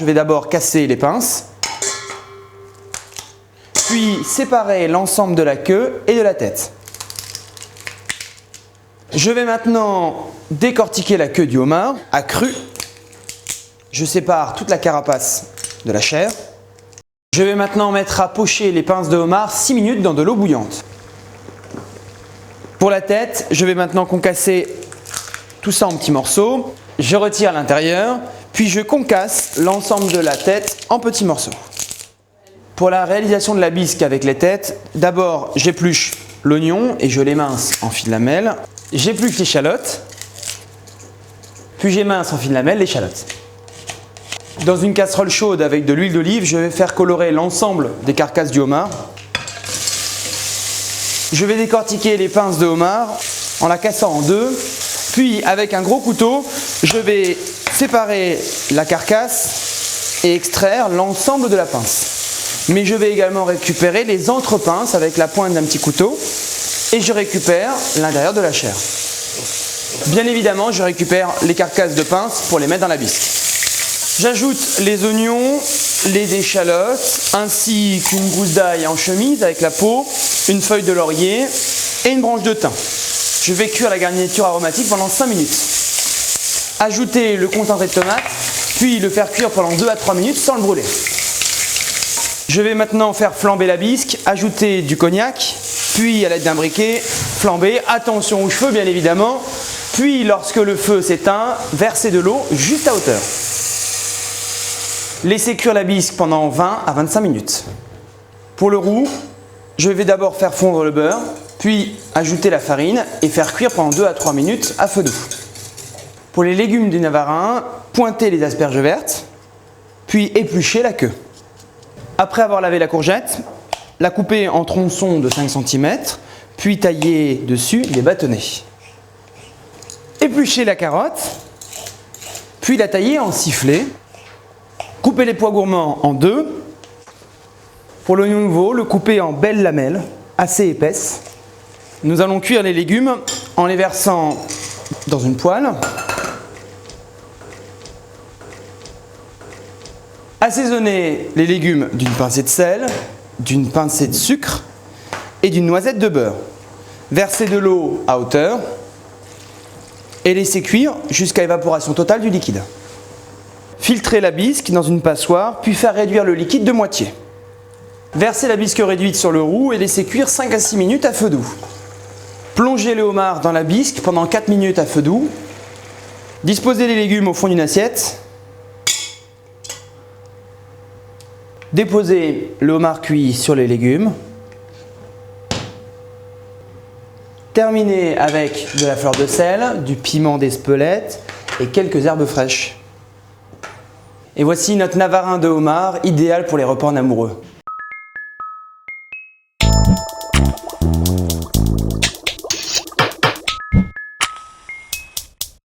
Je vais d'abord casser les pinces, puis séparer l'ensemble de la queue et de la tête. Je vais maintenant décortiquer la queue du homard à cru. Je sépare toute la carapace de la chair. Je vais maintenant mettre à pocher les pinces de homard 6 minutes dans de l'eau bouillante. Pour la tête, je vais maintenant concasser tout ça en petits morceaux. Je retire l'intérieur, puis je concasse l'ensemble de la tête en petits morceaux. Pour la réalisation de la bisque avec les têtes, d'abord j'épluche l'oignon et je l'émince en fines lamelles. J'épluche l'échalote, puis j'émince en fines lamelles l'échalote. Dans une casserole chaude avec de l'huile d'olive, je vais faire colorer l'ensemble des carcasses du homard. Je vais décortiquer les pinces de homard en la cassant en deux. Puis avec un gros couteau, je vais séparer la carcasse et extraire l'ensemble de la pince. Mais je vais également récupérer les entrepinces avec la pointe d'un petit couteau et je récupère l'intérieur de la chair. Bien évidemment, je récupère les carcasses de pince pour les mettre dans la bisque. J'ajoute les oignons, les échalotes, ainsi qu'une gousse d'ail en chemise avec la peau, une feuille de laurier et une branche de thym. Je vais cuire la garniture aromatique pendant 5 minutes. Ajouter le concentré de tomate, puis le faire cuire pendant 2 à 3 minutes sans le brûler. Je vais maintenant faire flamber la bisque, ajouter du cognac, puis à l'aide d'un briquet, flamber, attention aux cheveux bien évidemment, puis lorsque le feu s'éteint, verser de l'eau juste à hauteur. Laissez cuire la bisque pendant 20 à 25 minutes. Pour le roux, je vais d'abord faire fondre le beurre, puis ajouter la farine et faire cuire pendant 2 à 3 minutes à feu doux. Pour les légumes du Navarin, pointez les asperges vertes, puis épluchez la queue. Après avoir lavé la courgette, la couper en tronçons de 5 cm, puis tailler dessus les bâtonnets. Épluchez la carotte, puis la tailler en sifflets. Coupez les pois gourmands en deux. Pour l'oignon nouveau, le couper en belles lamelles, assez épaisses. Nous allons cuire les légumes en les versant dans une poêle. Assaisonnez les légumes d'une pincée de sel, d'une pincée de sucre et d'une noisette de beurre. Versez de l'eau à hauteur et laissez cuire jusqu'à évaporation totale du liquide. Filtrez la bisque dans une passoire, puis faire réduire le liquide de moitié. Versez la bisque réduite sur le roux et laissez cuire 5 à 6 minutes à feu doux. Plongez le homard dans la bisque pendant 4 minutes à feu doux. Disposez les légumes au fond d'une assiette. Déposez le homard cuit sur les légumes. Terminez avec de la fleur de sel, du piment d'Espelette et quelques herbes fraîches. Et voici notre Navarin de homard, idéal pour les repas en amoureux.